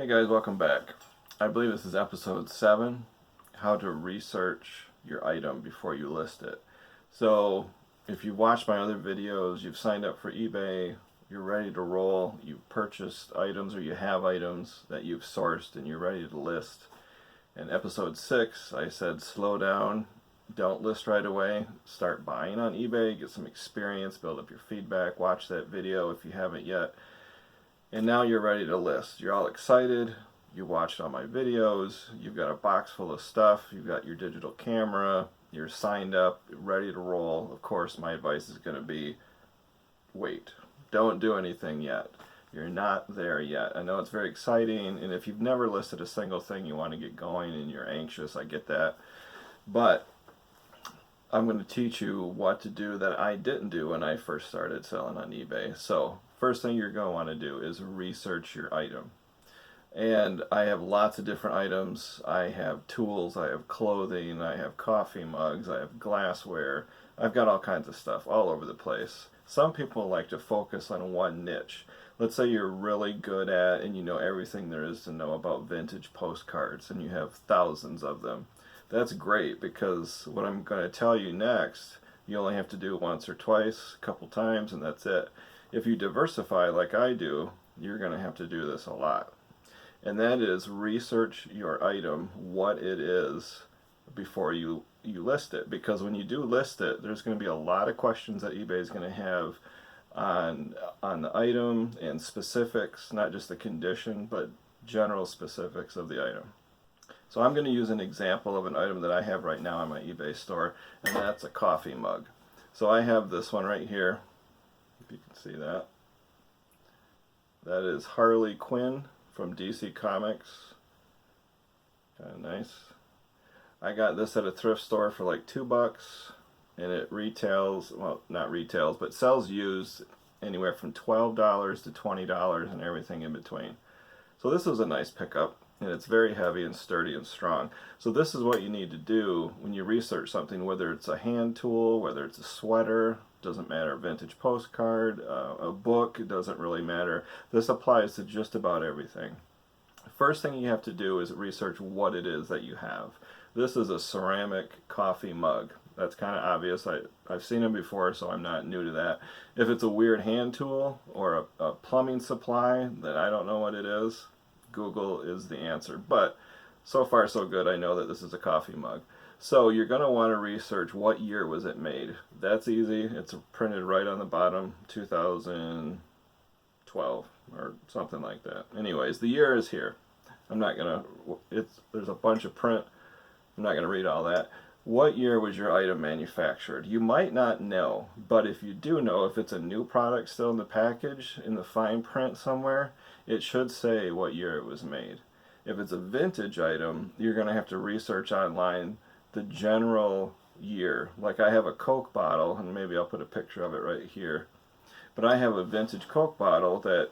Hey guys, welcome back. I believe this is episode 7, how to research your item before you list it. So if you've watched my other videos, you've signed up for eBay, you're ready to roll, you've purchased items or you have items that you've sourced and you're ready to list. In episode 6, I said slow down, don't list right away, start buying on eBay, get some experience, build up your feedback, watch that video if you haven't yet. And now you're ready to list. You're all excited, you watched all my videos, you've got a box full of stuff, you've got your digital camera, you're signed up, ready to roll. Of course, my advice is going to be wait. Don't do anything yet. You're not there yet. I know it's very exciting, and if you've never listed a single thing, you want to get going and you're anxious, I get that. But I'm going to teach you what to do that I didn't do when I first started selling on eBay. So first thing you're going to want to do is research your item. And I have lots of different items. I have tools, I have clothing, I have coffee mugs, I have glassware. I've got all kinds of stuff all over the place. Some people like to focus on one niche. Let's say you're really good at and you know everything there is to know about vintage postcards and you have thousands of them. That's great, because what I'm going to tell you next, you only have to do once or twice, a couple times, and that's it. If you diversify like I do, you're going to have to do this a lot. And that is research your item, what it is, before you list it. Because when you do list it, there's going to be a lot of questions that eBay is going to have on the item and specifics, not just the condition, but general specifics of the item. So I'm going to use an example of an item that I have right now on my eBay store, and that's a coffee mug. So I have this one right here, if you can see that. That is Harley Quinn from DC Comics. Kind of nice. I got this at a thrift store for like $2, and it retails, well, not retails, but sells used anywhere from $12 to $20 and everything in between. So this was a nice pickup. And it's very heavy and sturdy and strong. So this is what you need to do when you research something, whether it's a hand tool, whether it's a sweater, doesn't matter, vintage postcard, a book, it doesn't really matter. This applies to just about everything. First thing you have to do is research what it is that you have. This is a ceramic coffee mug. That's kind of obvious. I've seen them before, so I'm not new to that. If it's a weird hand tool or a plumbing supply that I don't know what it is, Google is the answer. But so far so good. I know that this is a coffee mug. So you're going to want to research what year was it made. That's easy. It's printed right on the bottom, 2012 or something like that. Anyways, the year is here. I'm not going to, there's a bunch of print. I'm not going to read all that. What year was your item manufactured? You might not know, but if you do know, if it's a new product still in the package, in the fine print somewhere, it should say what year it was made. If it's a vintage item, you're going to have to research online the general year. Like I have a Coke bottle, and maybe I'll put a picture of it right here. But I have a vintage Coke bottle that,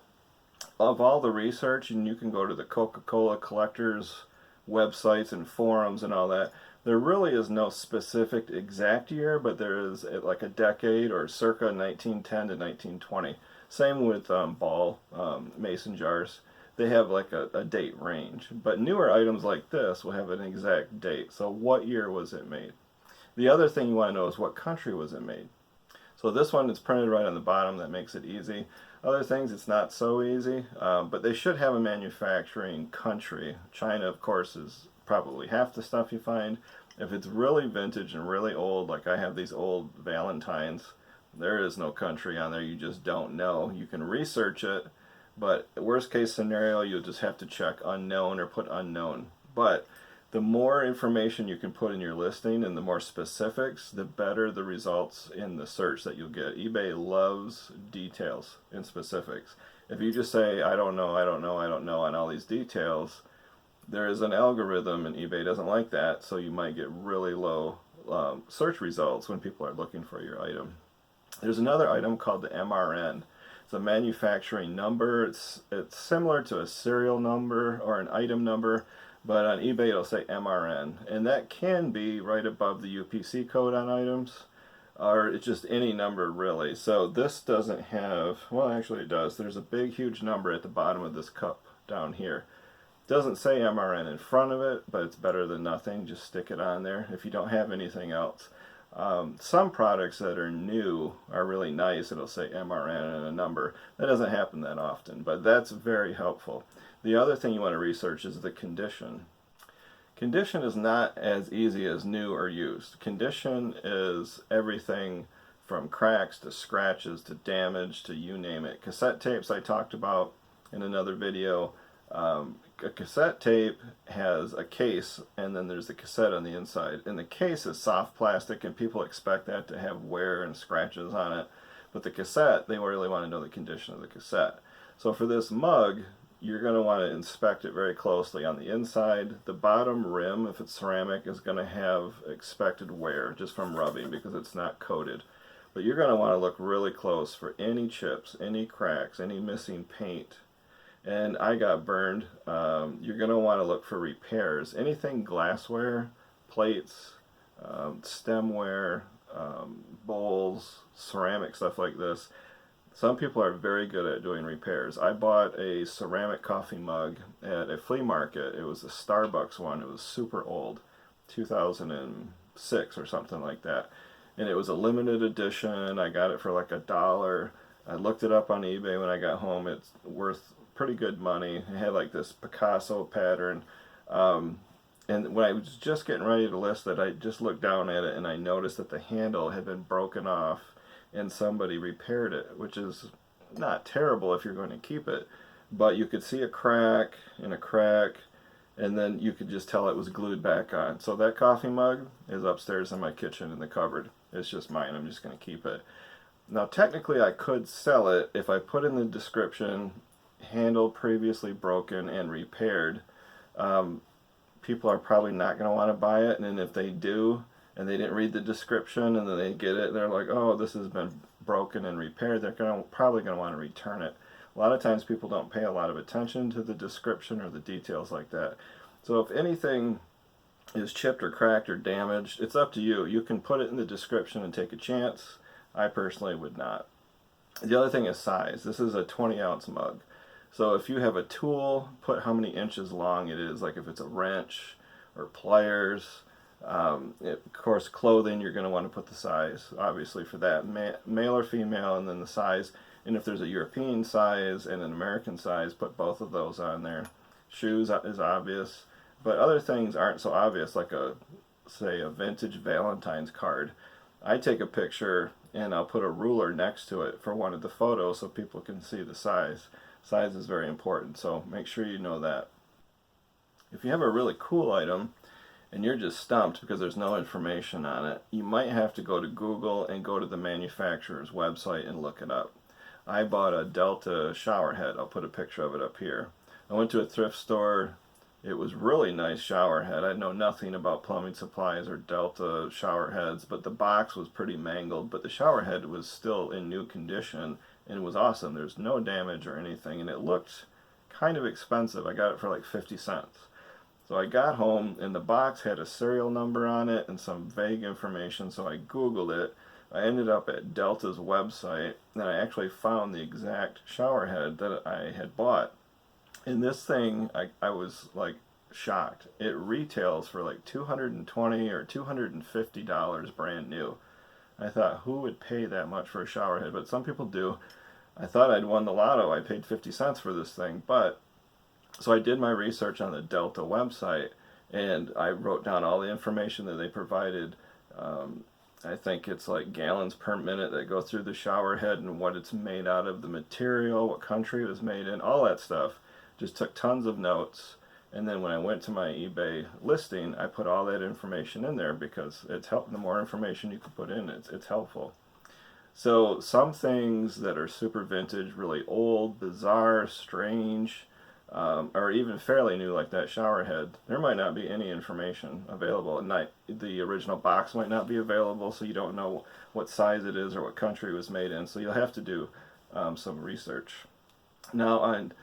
of all the research, and you can go to the Coca-Cola collectors websites and forums and all that, there really is no specific exact year, but there is like a decade or circa 1910 to 1920. Same with ball mason jars. They have like a date range. But newer items like this will have an exact date. So what year was it made? The other thing you want to know is what country was it made. So this one is printed right on the bottom. That makes it easy. Other things, it's not so easy. But they should have a manufacturing country. China, of course, is probably half the stuff you find. If it's really vintage and really old, like I have these old Valentines, there is no country on there. You just don't know. You can research it, but worst case scenario, you'll just have to check unknown or put unknown. But the more information you can put in your listing and the more specifics, the better the results in the search that you'll get. eBay loves details and specifics. If you just say, I don't know, I don't know, I don't know on all these details, there is an algorithm and eBay doesn't like that, so you might get really low search results when people are looking for your item. There's another item called the MRN. It's a manufacturing number. It's similar to a serial number or an item number, but on eBay it'll say MRN, and that can be right above the UPC code on items, or it's just any number really. So this doesn't have, well actually it does. There's a big huge number at the bottom of this cup down here. Doesn't say MRN in front of it, but it's better than nothing. Just stick it on there if you don't have anything else. Some products that are new are really nice. It'll say MRN and a number. That doesn't happen that often, but that's very helpful. The other thing you want to research is the condition. Condition is not as easy as new or used. Condition is everything from cracks to scratches to damage to you name it. Cassette tapes I talked about in another video. A cassette tape has a case, and then there's the cassette on the inside. And the case is soft plastic, and people expect that to have wear and scratches on it. But the cassette, they really want to know the condition of the cassette. So for this mug, you're going to want to inspect it very closely. On the inside, the bottom rim, if it's ceramic, is going to have expected wear just from rubbing because it's not coated. But you're going to want to look really close for any chips, any cracks, any missing paint. And I got burned. You're going to want to look for repairs. Anything glassware, plates, stemware, bowls, ceramic, stuff like this. Some people are very good at doing repairs. I bought a ceramic coffee mug at a flea market. It was a Starbucks one. It was super old, 2006 or something like that. And it was a limited edition. I got it for like $1. I looked it up on eBay when I got home. It's worth pretty good money. It had like this Picasso pattern. And when I was just getting ready to list it, I just looked down at it and I noticed that the handle had been broken off and somebody repaired it, which is not terrible if you're going to keep it. But you could see a crack and a crack, and then you could just tell it was glued back on. So that coffee mug is upstairs in my kitchen in the cupboard. It's just mine. I'm just going to keep it. Now technically I could sell it if I put in the description handle previously broken and repaired. People are probably not going to want to buy it, and then if they do and they didn't read the description and then they get it, they're like, oh, this has been broken and repaired, they're probably going to want to return it. A lot of times people don't pay a lot of attention to the description or the details like that. So if anything is chipped or cracked or damaged, it's up to you. You can put it in the description and take a chance. I personally would not. The other thing is size. This is a 20-ounce mug. So if you have a tool, put how many inches long it is, like if it's a wrench or pliers. Of course, clothing, you're going to want to put the size, obviously, for that. Male or female, and then the size. And if there's a European size and an American size, put both of those on there. Shoes is obvious, but other things aren't so obvious, like say a vintage Valentine's card. I take a picture and I'll put a ruler next to it for one of the photos so people can see the size. Size is very important, so make sure you know that. If you have a really cool item and you're just stumped because there's no information on it, you might have to go to Google and go to the manufacturer's website and look it up. I bought a Delta shower head. I'll put a picture of it up here. I went to a thrift store. It was really nice shower head. I know nothing about plumbing supplies or Delta shower heads, but the box was pretty mangled, but the shower head was still in new condition and it was awesome. There's no damage or anything, and it looked kind of expensive. I got it for like 50 cents. So I got home and the box had a serial number on it and some vague information, so I Googled it. I ended up at Delta's website and I actually found the exact shower head that I had bought. And this thing, I was like shocked. It retails for like $220 or $250 brand new. I thought, who would pay that much for a shower head? But some people do. I thought I'd won the lotto. I paid 50 cents for this thing. But so I did my research on the Delta website and I wrote down all the information that they provided. I think it's like gallons per minute that go through the shower head and what it's made out of, the material, what country it was made in, all that stuff. Just took tons of notes. And then when I went to my eBay listing, I put all that information in there because it's helpful. The more information you can put in, it's helpful. So some things that are super vintage, really old, bizarre, strange, or even fairly new, like that shower head, there might not be any information available. And the original box might not be available, so you don't know what size it is or what country it was made in. So you'll have to do some research. Now on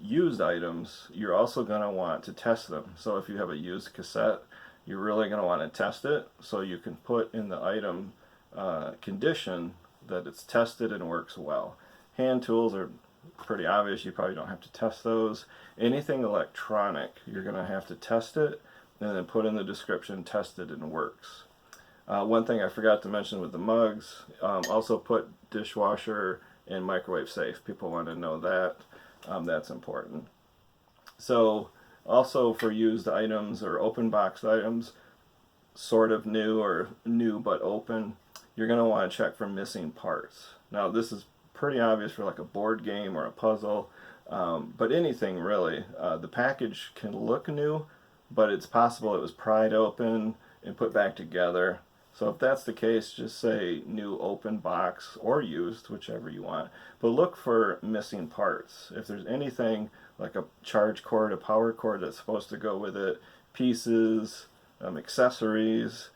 used items, you're also going to want to test them. So if you have a used cassette, you're really going to want to test it so you can put in the item condition that it's tested and works well. Hand tools are pretty obvious. You probably don't have to test those. Anything electronic, you're going to have to test it and then put in the description, tested and works. One thing I forgot to mention with the mugs, also put dishwasher and microwave safe. People want to know that. That's important. So also for used items or open box items, sort of new or new but open, you're going to want to check for missing parts. Now this is pretty obvious for like a board game or a puzzle, but anything really. The package can look new, but it's possible it was pried open and put back together. So if that's the case, just say new open box or used, whichever you want. But look for missing parts. If there's anything like a charge cord, a power cord that's supposed to go with it, pieces, accessories,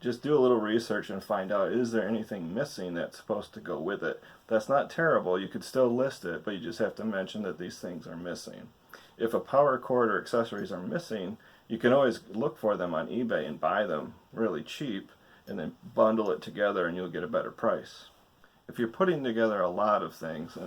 just do a little research and find out, is there anything missing that's supposed to go with it? That's not terrible. You could still list it, but you just have to mention that these things are missing. If a power cord or accessories are missing, you can always look for them on eBay and buy them really cheap and then bundle it together and you'll get a better price. If you're putting together a lot of things,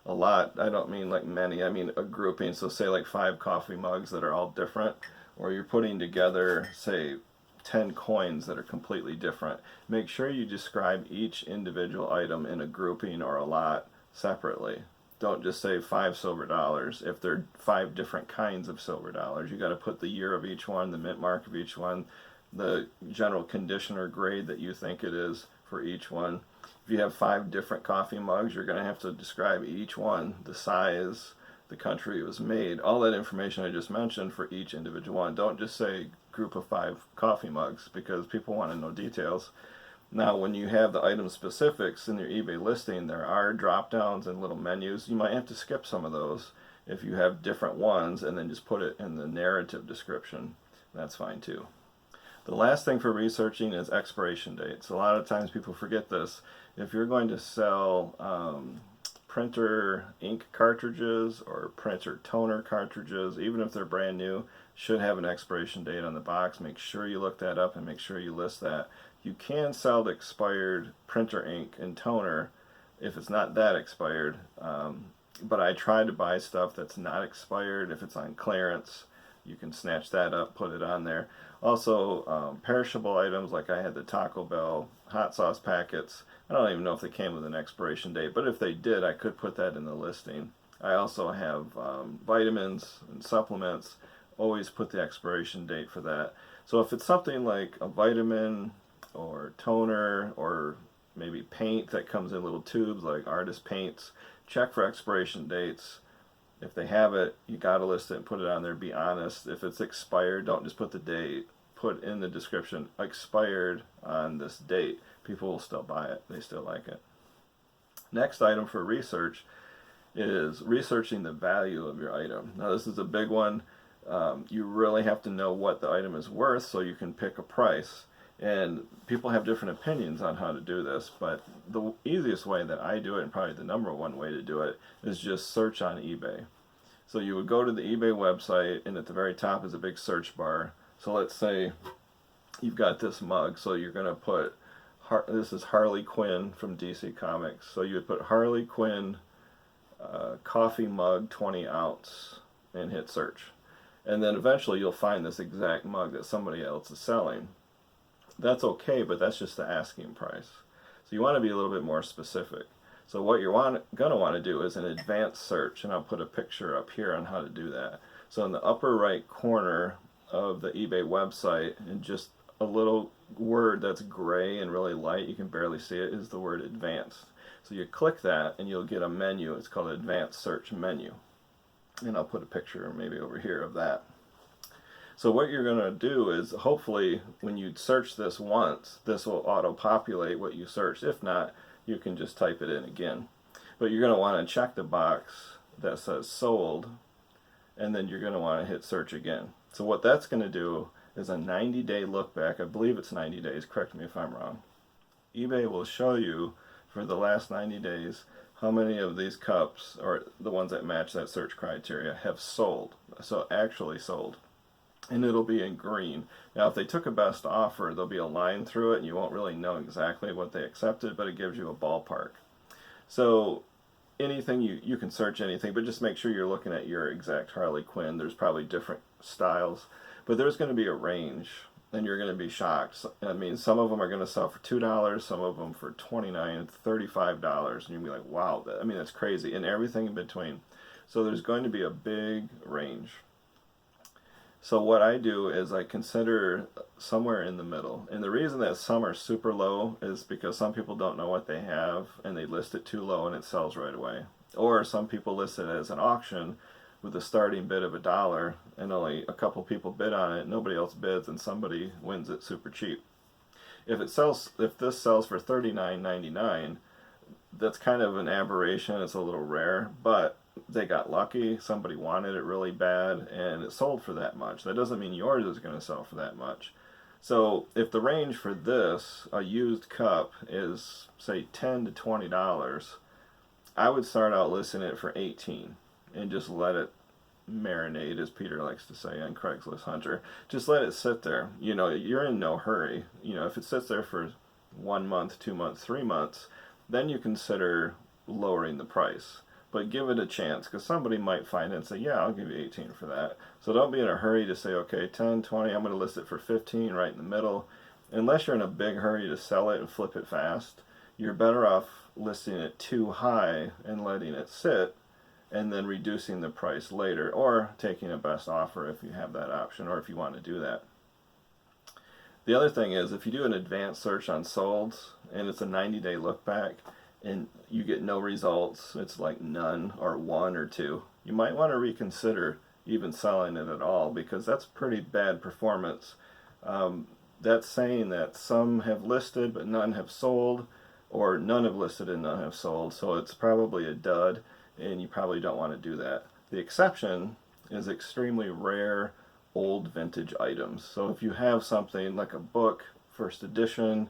a lot, I don't mean like many, I mean a grouping, so say like 5 coffee mugs that are all different, or you're putting together, say, 10 coins that are completely different. Make sure you describe each individual item in a grouping or a lot separately. Don't just say 5 silver dollars. If they're 5 different kinds of silver dollars, you got to put the year of each one, the mint mark of each one, the general condition or grade that you think it is for each one. If you have 5 different coffee mugs, you're going to have to describe each one, the size, the country it was made, all that information I just mentioned for each individual one. Don't just say group of 5 coffee mugs, because people want to know details. Now when you have the item specifics in your eBay listing, there are drop downs and little menus. You might have to skip some of those if you have different ones and then just put it in the narrative description. That's fine too. The last thing for researching is expiration dates. A lot of times people forget this. If you're going to sell printer ink cartridges or printer toner cartridges, even if they're brand new, should have an expiration date on the box. Make sure you look that up and make sure you list that. You can sell the expired printer ink and toner if it's not that expired, but I try to buy stuff that's not expired. If it's on clearance, you can snatch that up, put it on there. Also, perishable items, like I had the Taco Bell hot sauce packets. I don't even know if they came with an expiration date, but if they did, I could put that in the listing. I also have vitamins and supplements. Always put the expiration date for that. So if it's something like a vitamin or toner or maybe paint that comes in little tubes like artist paints, check for expiration dates. If they have it, you got to list it and put it on there. Be honest. If it's expired, don't just put the date. Put in the description, expired on this date. People will still buy it. They still like it. Next item for research is researching the value of your item. Now this is a big one. You really have to know what the item is worth so you can pick a price. And people have different opinions on how to do this, but the easiest way that I do it, and probably the #1 way to do it, is just search on eBay. So you would go to the eBay website, and at the very top is a big search bar. So let's say you've got this mug, so you're going to put, this is Harley Quinn from DC Comics. So you would put Harley Quinn coffee mug 20 ounce and hit search. And then eventually you'll find this exact mug that somebody else is selling. That's okay, but that's just the asking price. So you want to be a little bit more specific. So what you're going to want to do is an advanced search, and I'll put a picture up here on how to do that. So in the upper right corner of the eBay website, and just a little word that's gray and really light, you can barely see it, is the word advanced. So you click that and you'll get a menu. It's called advanced search menu. And I'll put a picture maybe over here of that. So what you're going to do is, hopefully when you search this once, this will auto-populate what you searched. If not, you can just type it in again. But you're going to want to check the box that says sold, and then you're going to want to hit search again. So what that's going to do is a 90-day look back. I believe it's 90 days, correct me if I'm wrong. eBay will show you for the last 90 days how many of these cups, or the ones that match that search criteria, have sold. So actually sold. And it'll be in green. Now if they took a best offer, there'll be a line through it and you won't really know exactly what they accepted, but it gives you a ballpark. So anything, you can search anything, but just make sure you're looking at your exact Harley Quinn. There's probably different styles, but there's going to be a range, and you're going to be shocked. I mean, some of them are going to sell for $2, some of them for $29, $35, and you'll be like, wow, I mean, that's crazy, and everything in between. So there's going to be a big range. So what I do is I consider somewhere in the middle. And the reason that some are super low is because some people don't know what they have and they list it too low and it sells right away. Or some people list it as an auction with a starting bid of $1 and only a couple people bid on it, nobody else bids, and somebody wins it super cheap. If this sells for $39.99, that's kind of an aberration. It's a little rare, but they got lucky, somebody wanted it really bad, and it sold for that much. That doesn't mean yours is going to sell for that much. So if the range for this, a used cup, is say $10 to $20, I would start out listing it for $18 and just let it marinate, as Peter likes to say on Craigslist Hunter. Just let it sit there. You know, you're in no hurry. You know, if it sits there for 1 month, 2 months, 3 months, then you consider lowering the price. But give it a chance, because somebody might find it and say, yeah, I'll give you 18 for that. So don't be in a hurry to say, okay, 10, 20, I'm going to list it for 15 right in the middle. Unless you're in a big hurry to sell it and flip it fast, you're better off listing it too high and letting it sit and then reducing the price later, or taking a best offer if you have that option, or if you want to do that. The other thing is, if you do an advanced search on solds and it's a 90-day look back, and you get no results, it's like none or 1 or 2, you might want to reconsider even selling it at all, because that's pretty bad performance. That's saying that some have listed but none have sold, or none have listed and none have sold, so it's probably a dud, and you probably don't want to do that. The exception is extremely rare old vintage items. So if you have something like a book, first edition,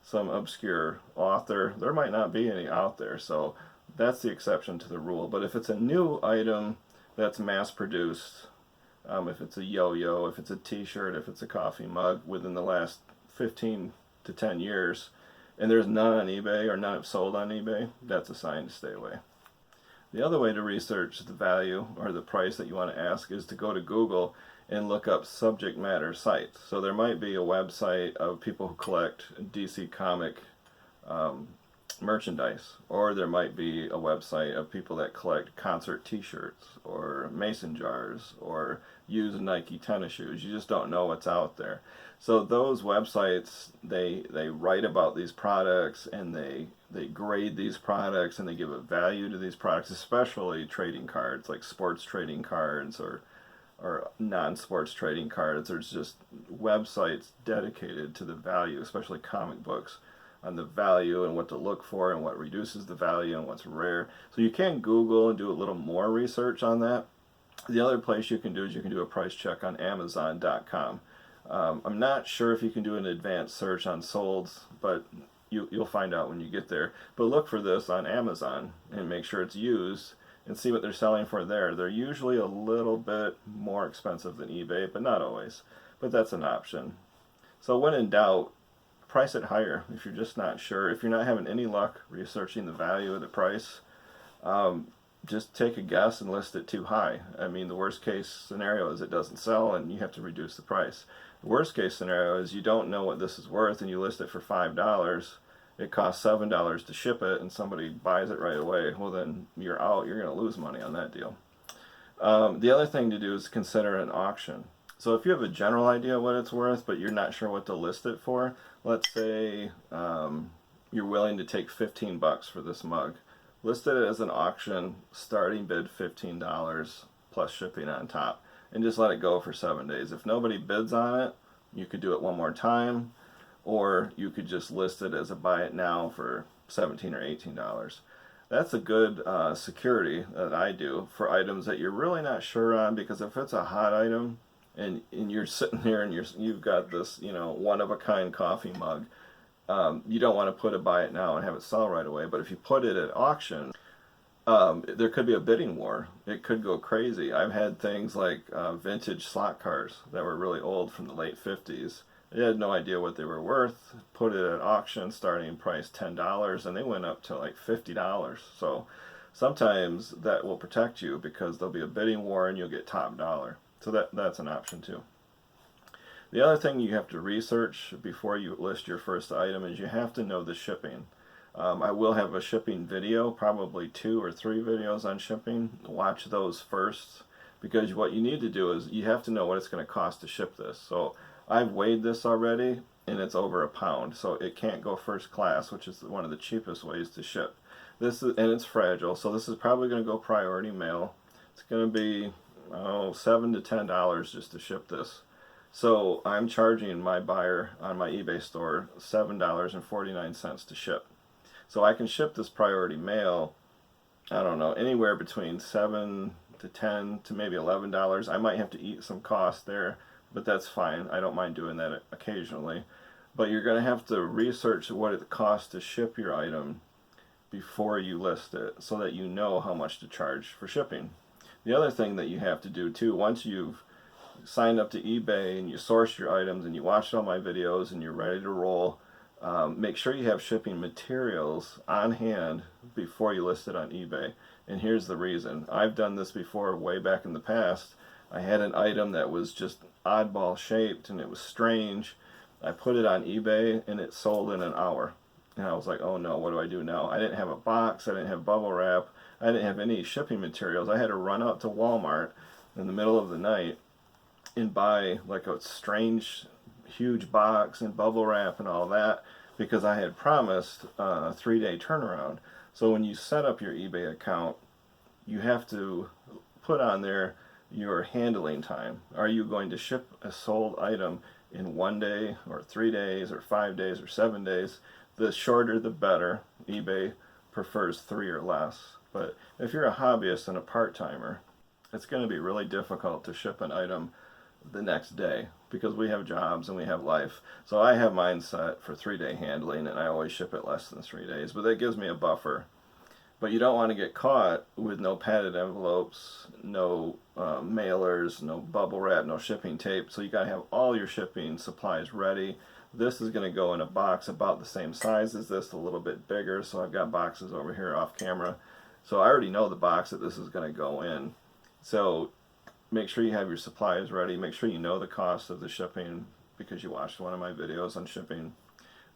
some obscure author, there might not be any out there, so that's the exception to the rule. But if it's a new item that's mass produced, if it's a yo-yo, if it's a t-shirt, if it's a coffee mug within the last 15 to 10 years, and there's none on eBay or none have sold on eBay, that's a sign to stay away. The other way to research the value or the price that you want to ask is to go to Google and look up subject matter sites. So there might be a website of people who collect DC comic merchandise, or there might be a website of people that collect concert t-shirts or mason jars or used Nike tennis shoes. You just don't know what's out there. So those websites, they write about these products, and they grade these products, and they give a value to these products, especially trading cards, like sports trading cards or non-sports trading cards. There's just websites dedicated to the value, especially comic books, on the value and what to look for and what reduces the value and what's rare. So you can Google and do a little more research on that. The other place you can do is you can do a price check on Amazon.com. I'm not sure if you can do an advanced search on solds, but you'll find out when you get there. But look for this on Amazon and make sure it's used, and see what they're selling for there. They're usually a little bit more expensive than eBay, but not always. But that's an option. So when in doubt, price it higher if you're just not sure. If you're not having any luck researching the value of the price, just take a guess and list it too high. I mean, the worst case scenario is it doesn't sell and you have to reduce the price. The worst case scenario is you don't know what this is worth and you list it for $5. It costs $7 to ship it and somebody buys it right away. Well, then you're out. You're going to lose money on that deal. The other thing to do is consider an auction. So if you have a general idea what it's worth, but you're not sure what to list it for, let's say you're willing to take $15 for this mug. List it as an auction, starting bid $15 plus shipping on top, and just let it go for 7 days. If nobody bids on it, you could do it one more time, or you could just list it as a buy it now for $17 or $18. That's a good security that I do for items that you're really not sure on, because if it's a hot item and you're sitting there and you've got this, you know, one-of-a-kind coffee mug, you don't want to put a buy it now and have it sell right away. But if you put it at auction, there could be a bidding war. It could go crazy. I've had things like vintage slot cars that were really old from the late 50s. They had no idea what they were worth, put it at auction, starting price $10, and they went up to like $50. So sometimes that will protect you because there'll be a bidding war and you'll get top dollar. So that's an option too. The other thing you have to research before you list your first item is you have to know the shipping. I will have a shipping video, probably 2 or 3 videos on shipping. Watch those first, because what you need to do is you have to know what it's going to cost to ship this. So I've weighed this already, and it's over £1, so it can't go first class, which is one of the cheapest ways to ship. And it's fragile, so this is probably going to go priority mail. It's going to be $7 to $10 just to ship this. So I'm charging my buyer on my eBay store $7.49 to ship. So I can ship this priority mail, I don't know, anywhere between $7 to $10 to maybe $11. I might have to eat some cost there, but that's fine. I don't mind doing that occasionally. But you're going to have to research what it costs to ship your item before you list it, so that you know how much to charge for shipping. The other thing that you have to do too, once you've signed up to eBay and you sourced your items and you watched all my videos and you're ready to roll, make sure you have shipping materials on hand before you list it on eBay. And here's the reason. I've done this before way back in the past. I had an item that was just oddball shaped and it was strange. I put it on eBay and it sold in an hour. And I was like, oh no, what do I do now? I didn't have a box, I didn't have bubble wrap, I didn't have any shipping materials. I had to run out to Walmart in the middle of the night and buy like a strange huge box and bubble wrap and all that, because I had promised a 3-day turnaround. So when you set up your eBay account, you have to put on there your handling time. Are you going to ship a sold item in 1 day or 3 days or 5 days or 7 days? The shorter the better. eBay prefers 3 or less. But if you're a hobbyist and a part-timer, it's going to be really difficult to ship an item the next day, because we have jobs and we have life. So I have mine set for 3-day handling, and I always ship it less than 3 days, but that gives me a buffer. But you don't want to get caught with no padded envelopes, no mailers, no bubble wrap, no shipping tape. So you got to have all your shipping supplies ready. This is going to go in a box about the same size as this, a little bit bigger. So I've got boxes over here off camera. So I already know the box that this is going to go in. So make sure you have your supplies ready. Make sure you know the cost of the shipping, because you watched one of my videos on shipping.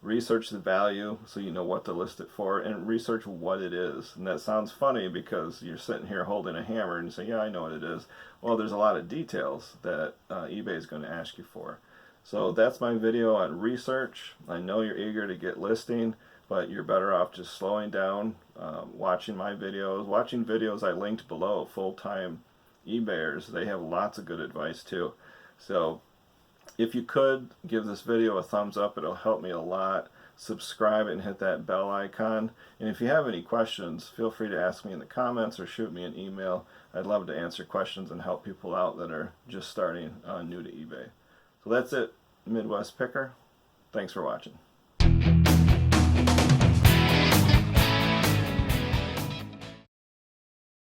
Research the value so you know what to list it for, and research what it is. And that sounds funny because you're sitting here holding a hammer and you say, yeah, I know what it is. Well, there's a lot of details that eBay is going to ask you for. So that's my video on research. I know you're eager to get listing, but you're better off just slowing down, watching my videos, watching videos I linked below, full-time eBayers. They have lots of good advice too. So if you could give this video a thumbs up, it'll help me a lot. Subscribe and hit that bell icon. And if you have any questions, feel free to ask me in the comments or shoot me an email. I'd love to answer questions and help people out that are just starting new to eBay. So that's it, Midwest Picker. Thanks for watching.